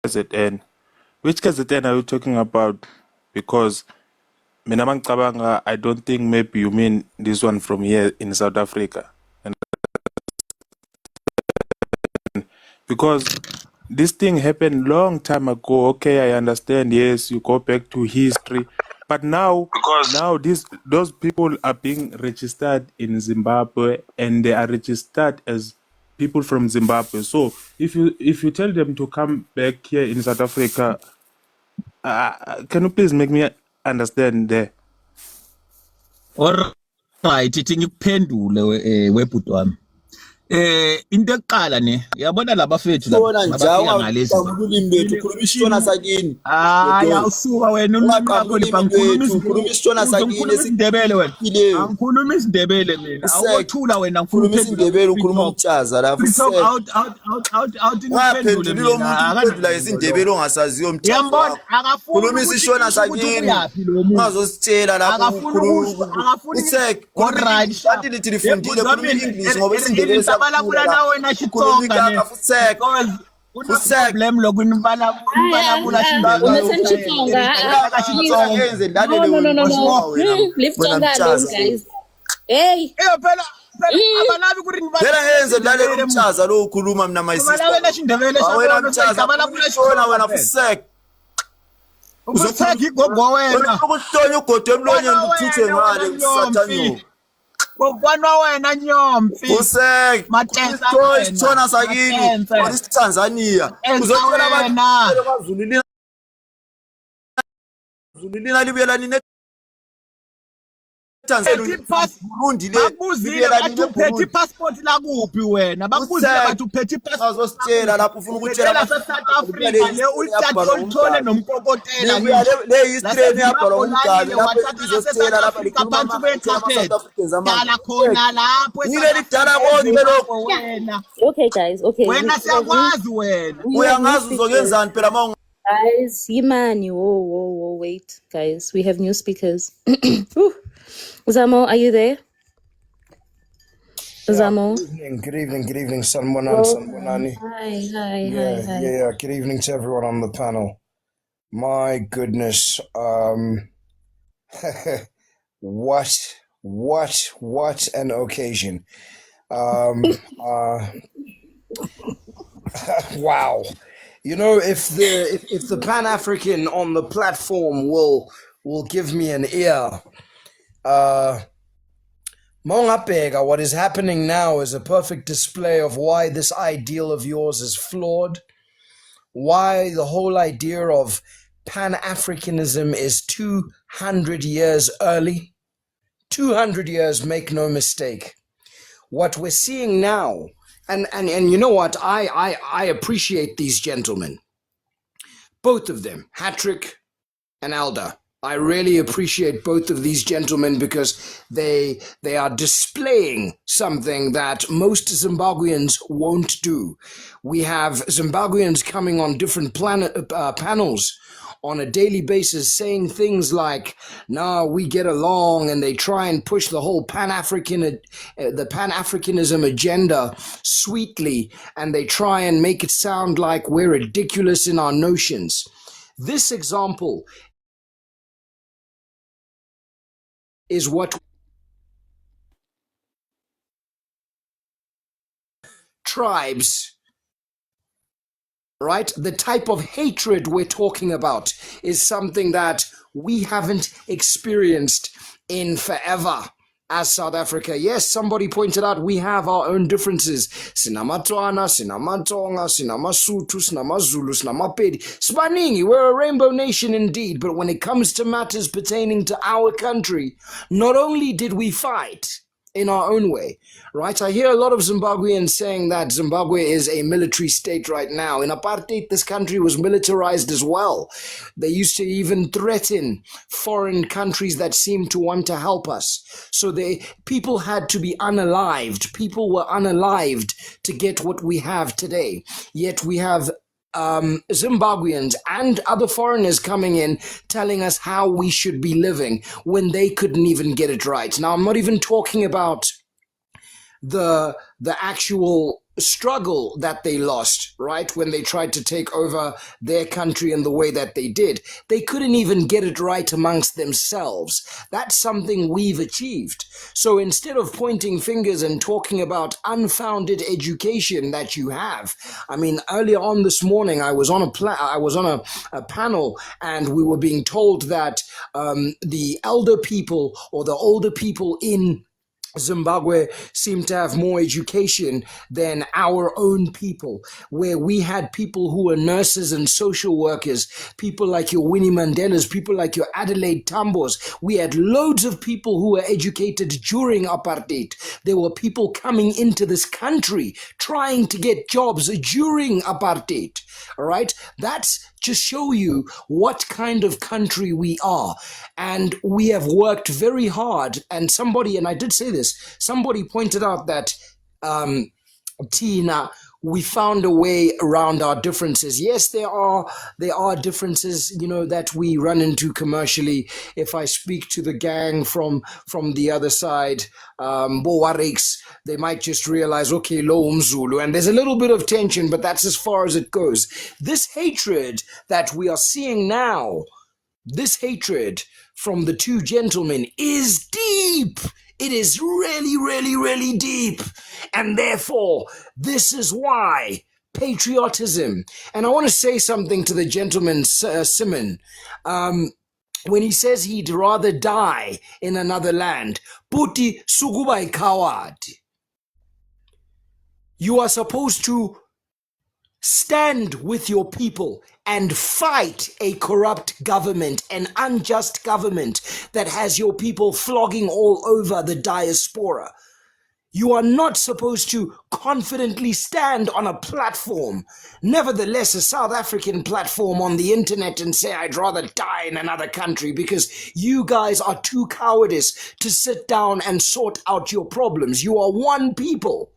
KZN. Which KZN are you talking about? Because mina mangicabanga, I don't think maybe you mean this one from here in South Africa. And because this thing happened long time ago. Okay, I understand. Yes, you go back to history, but now those people are being registered in Zimbabwe, and they are registered as people from Zimbabwe. So if you tell them to come back here in South Africa, can you please make me understand there? All right, ithi ngikuphendule webhuti wami. Into eqala ne yabona labafethu labafika ngalezi ulimi bethu khuluma isishona sakini hayi awusuka wena ulimi lakho khuluma isishona sakini isiNdebele wena angikhuluma isiNdebele mina awuthula wena ngikhuluma isiNdebele ukhuluma ukuchaza lapho ngaphendula lo muntu uphendula isiNdebele ongasaziyo umthetho yambona akafuni khuluma isishona sakini ungazositshela lapho akafuni all right kanti lithi lifundile khuluma English ngoba isiNdebele balabula na wena Xitsonga ne problem lokho balabula Liftonga guys. Hey. Phela abalabi ku phela ngenze lalela umchaza lo ukhuluma mina mayisisa wena Xindebele wena umchaza balabula shona wena fusek uzothatha igogo wena ukuhlonya ugodo emlonyeni uthuthe ngale usathanyo Kokwana wena nyomfi usek matesa Shona sakini Tanzania uzothola abantu kwaZulu lina libuyela nini Tanzania Burundi le bakuzile bathi uphethe passport la kuphi wena bakuzile bathi uphethe passport azositshela lapho ufuna ukutshela South Africa le ulithatha uthole nomkokotela le history yaphala umgali lapho izositshela lapha abantu beCapet dala khona lapho lidala konke lokho wena Okay guys, okay. wena siyakwazi wena uyangazi uzokenzani phela mawunga Guys, Yimani, whoa, wait, guys, we have new speakers. Zamo, are you there? Zamo. Good evening, Sanbonani. Hi. Yeah. Good evening to everyone on the panel. My goodness, what an occasion! Wow. You know, if the Pan-African on the platform will give me an ear, Mongapega, what is happening now is a perfect display of why this ideal of yours is flawed, why the whole idea of Pan-Africanism is 200 years early. 200 years, make no mistake. What we're seeing now, and you know what, I appreciate these gentlemen, both of them, Hattrick and Alda. I really appreciate both of these gentlemen because they are displaying something that most Zimbabweans won't do. We have Zimbabweans coming on different panels on a daily basis saying things like, "No, we get along," and they try and push the whole Pan-Africanism agenda sweetly, and they try and make it sound like we're ridiculous in our notions. This example is what tribes, right? The type of hatred we're talking about is something that we haven't experienced in forever as South Africa. Yes, somebody pointed out we have our own differences. Sinamatwana, Sinamatonga, Sinamasutu, Sinamazulu, Sinamapedi. Spaningi, we're a rainbow nation indeed, but when it comes to matters pertaining to our country, not only did we fight in our own way, right? I hear a lot of Zimbabweans saying that Zimbabwe is a military state right now. In apartheid, this country was militarized as well. They used to even threaten foreign countries that seemed to want to help us. So people had to be unalived. People were unalived to get what we have today. Yet we have Zimbabweans and other foreigners coming in telling us how we should be living when they couldn't even get it right. Now, I'm not even talking about the actual struggle that they lost, right? When they tried to take over their country in the way that they did, they couldn't even get it right amongst themselves. That's something we've achieved. So instead of pointing fingers and talking about unfounded education that you have, I mean, earlier on this morning, I was on a panel, and we were being told that the elder people or the older people in Zimbabwe seem to have more education than our own people, where we had people who were nurses and social workers, people like your Winnie Mandela's, people like your Adelaide Tambo's. We had loads of people who were educated during apartheid. There were people coming into this country trying to get jobs during apartheid. All right, that's to show you what kind of country we are. And we have worked very hard. And I did say this, somebody pointed out that Tina, we found a way around our differences. Yes, there are differences, that we run into commercially. If I speak to the gang from the other side, Bowarix, they might just realize, okay, lo umzulu, and there's a little bit of tension, but that's as far as it goes. This hatred that we are seeing now, this hatred from the two gentlemen is deep. It is really, really, really deep. And therefore, this is why patriotism, and I want to say something to the gentleman, Simon, when he says he'd rather die in another land, puti sugubai kawadi. You are supposed to stand with your people and fight a corrupt government, an unjust government that has your people flogging all over the diaspora. You are not supposed to confidently stand on a platform, nevertheless a South African platform on the internet, and say, I'd rather die in another country, because you guys are too cowardice to sit down and sort out your problems. You are one people.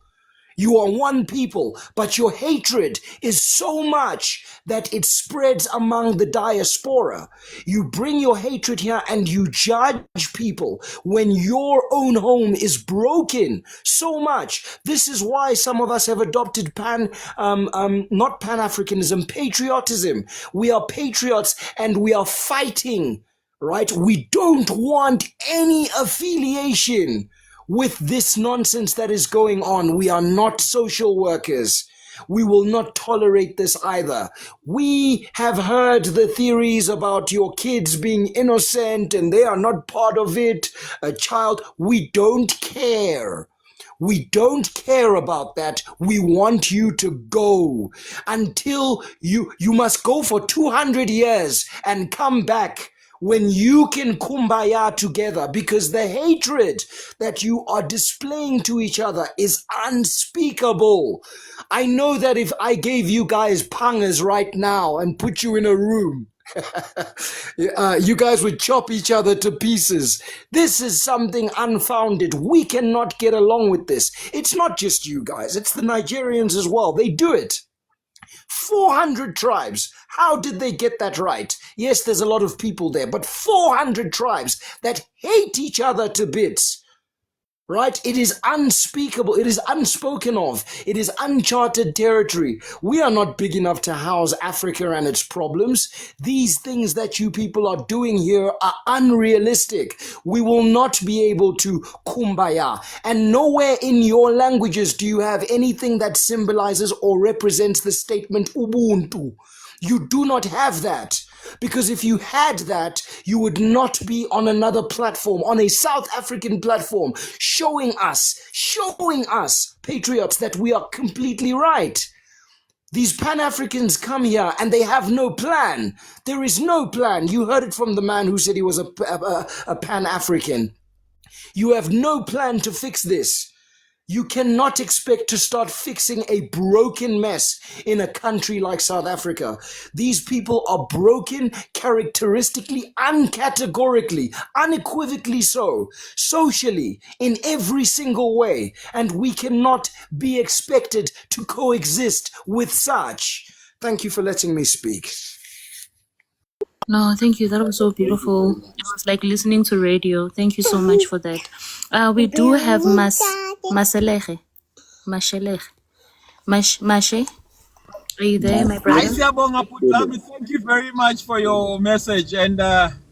You are one people, but your hatred is so much that it spreads among the diaspora. You bring your hatred here and you judge people when your own home is broken so much. This is why some of us have adopted not Pan-Africanism, patriotism. We are patriots and we are fighting, right? We don't want any affiliation with this nonsense that is going on. We are not social workers. We will not tolerate this either. We have heard the theories about your kids being innocent and they are not part of it. A child, we don't care. We don't care about that. We want you to go until you must go for 200 years and come back when you can kumbaya together, because the hatred that you are displaying to each other is unspeakable. I know that if I gave you guys pangas right now and put you in a room, you guys would chop each other to pieces. This is something unfounded. We cannot get along with this. It's not just you guys, it's the Nigerians as well. They do it. 400 tribes. How did they get that right? Yes, there's a lot of people there, but 400 tribes that hate each other to bits. Right? It is unspeakable. It is unspoken of. It is uncharted territory. We are not big enough to house Africa and its problems. These things that you people are doing here are unrealistic. We will not be able to kumbaya. And nowhere in your languages do you have anything that symbolizes or represents the statement Ubuntu. You do not have that. Because if you had that, you would not be on another platform, on a South African platform, showing us, patriots, that we are completely right. These Pan-Africans come here and they have no plan. There is no plan. You heard it from the man who said he was a Pan-African. You have no plan to fix this. You cannot expect to start fixing a broken mess in a country like South Africa. These people are broken characteristically, uncategorically, unequivocally so, socially, in every single way. And we cannot be expected to coexist with such. Thank you for letting me speak. No, thank you. That was so beautiful. It was like listening to radio. Thank you so much for that. We do have Mashelege. Mashe, are you there, my brother? Siyabonga Putlami, thank you very much for your message. And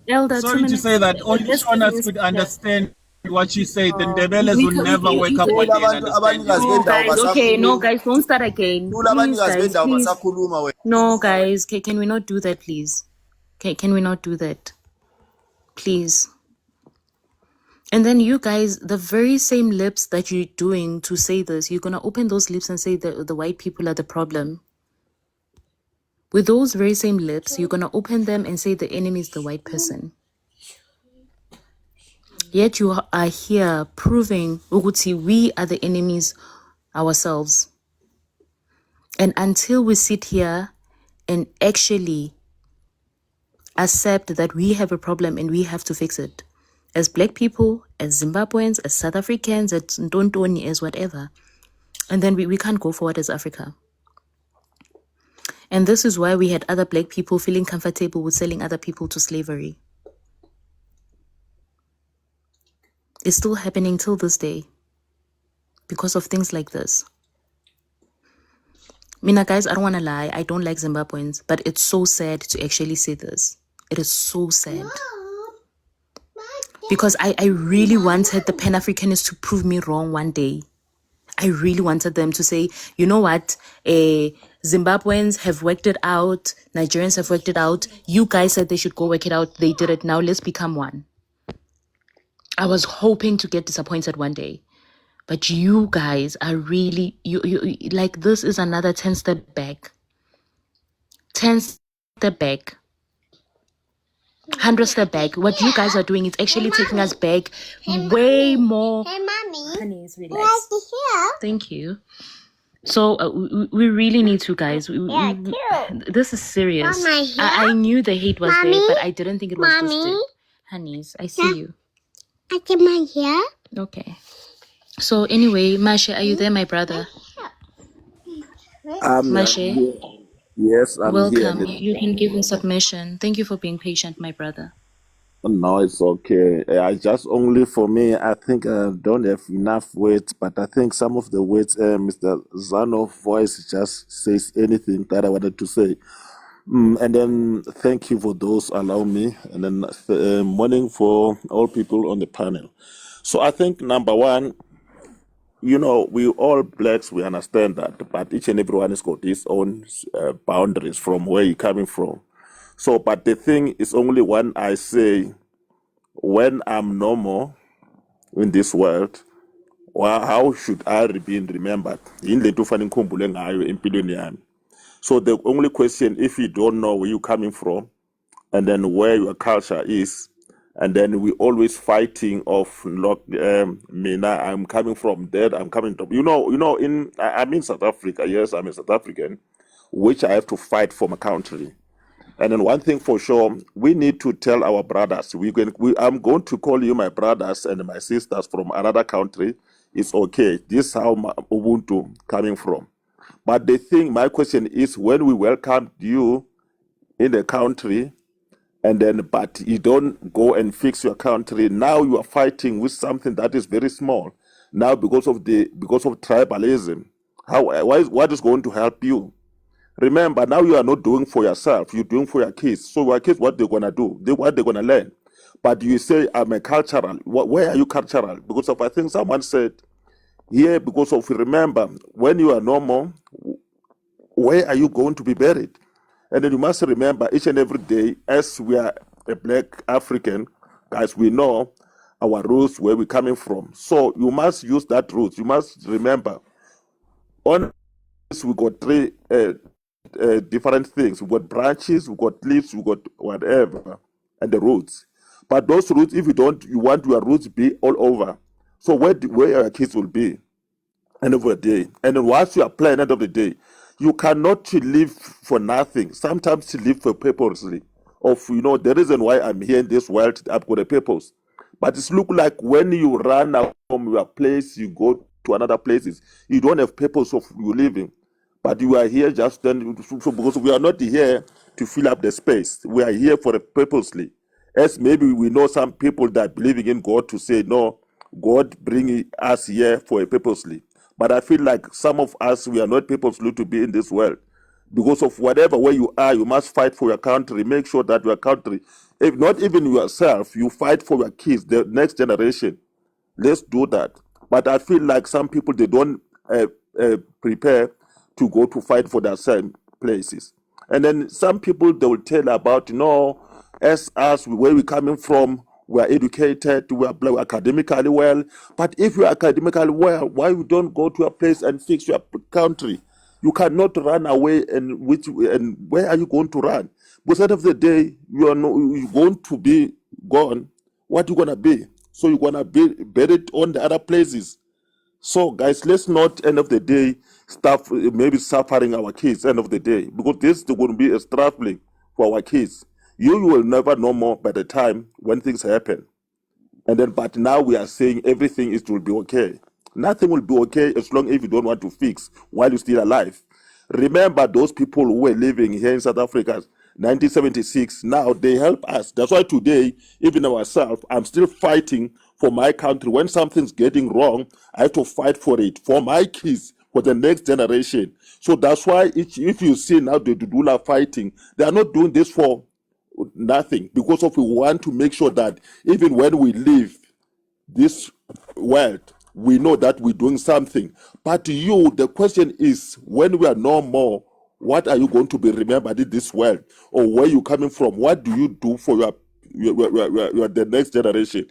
Elder, 2 sorry to minutes. say that only Let's give Shonas new could speakers. understand what she said. The Oh, Ndebeles will never wake up one day and understand you. no, guys. Okay, no, guys, don't start again. Thula Please, abanikazi guys, bendawo please. basakhuluma wena. No, guys, can we not do that, please? Can we not do that, please? And then you guys, the very same lips that you're doing to say this, you're gonna open those lips and say that the white people are the problem. With those very same lips, you're gonna open them and say the enemy is the white person. Yet you are here proving ukuthi we are the enemies ourselves. And until we sit here and actually accept that we have a problem and we have to fix it, as black people, as Zimbabweans, as South Africans, as Ntontoni, as whatever, and then we can't go forward as Africa. And this is why we had other black people feeling comfortable with selling other people to slavery. It's still happening till this day because of things like this. Mina, guys, I don't want to lie. I don't like Zimbabweans, but it's so sad to actually say this. It is so sad. Because I really wanted the Pan-Africanists to prove me wrong one day. I really wanted them to say, you know what, Zimbabweans have worked it out, Nigerians have worked it out, you guys said they should go work it out, they did it, now let's become one. I was hoping to get disappointed one day. But you guys are really, you like, this is another 10 step back. 10 step back. 100 step back. What you guys are doing is actually taking us back way more. Hey, mommy. Honey, it's relaxed. Like to hear? Thank you. So we really need to, guys. This is serious. I knew the hate was there, but I didn't think it was this deep. Honeys, I see you. I get my hair. Okay. So anyway, Mashe, are you there, my brother? Mashe, Yes, I'm welcome. here. You can give in submission. Thank you for being patient, my brother. No, it's okay. I just only for me, I think I don't have enough words, but I think some of the words Mr. Zano's voice just says anything that I wanted to say. And then thank you for those allow me, and then morning for all people on the panel. So I think number one, you know, we all blacks, we understand that, but each and everyone has got his own boundaries from where you're coming from. So, but the thing is only when I say, when I'm normal in this world, well, how should I be remembered? So the only question, if you don't know where you're coming from, and then where your culture is, and then we always fighting of Mina, I'm coming from there, I'm coming from, I'm in South Africa, yes, I'm a South African, which I have to fight for my country. And then one thing for sure, we need to tell our brothers, I'm going to call you my brothers and my sisters from another country. It's okay. This is how my Ubuntu coming from. But the thing, my question is, when we welcomed you in the country, and then but you don't go and fix your country, now you are fighting with something that is very small. Now because of tribalism, what is going to help you? Remember, now you are not doing for yourself, you're doing for your kids. So your kids, what they're gonna do? What they're gonna learn? But you say, I'm a cultural. Where are you cultural? Because of, I think someone said here, because of, remember, when you are normal, where are you going to be buried? And then you must remember each and every day, as we are a black African, guys, we know our roots, where we're coming from. So you must use that roots. You must remember, on this, we got three different things. We've got branches, we've got leaves, we've got whatever, and the roots. But those roots, if you want your roots to be all over. So where your kids will be, end of the day. And then once you are playing, end of the day, you cannot live for nothing. Sometimes you live for purposely. The reason why I'm here in this world, I've got a purpose. But it's look like when you run out from your place, you go to another places, you don't have purpose of you living. But you are here just then, because we are not here to fill up the space. We are here for a purposely. As maybe we know some people that believing in God to say, no, God bring us here for a purposely. But I feel like some of us, we are not people to be in this world. Because of whatever way you are, you must fight for your country. Make sure that your country, if not even yourself, you fight for your kids, the next generation. Let's do that. But I feel like some people, they don't prepare to go to fight for their same places. And then some people, they will tell about, as us, where we're coming from, we are educated, we are academically well. But if you are academically well, why you don't go to a place and fix your country? You cannot run away, and where are you going to run? Because at the end of the day, you're going to be gone. What you gonna be? So you're gonna be buried on the other places. So guys, let's not end of the day start maybe suffering our kids end of the day, because this is going to be a struggling for our kids. You will never know more by the time when things happen. And then, but now we are saying everything will be okay. Nothing will be okay as long as you don't want to fix while you're still alive. Remember those people who were living here in South Africa, 1976. Now they help us. That's why today, even ourselves, I'm still fighting for my country. When something's getting wrong, I have to fight for it, for my kids, for the next generation. So that's why if you see now the Dudula fighting, they are not doing this for nothing, because of we want to make sure that even when we leave this world, we know that we're doing something. But the question is, when we are no more, what are you going to be remembered in this world, or where you coming from? What do you do for your the next generation?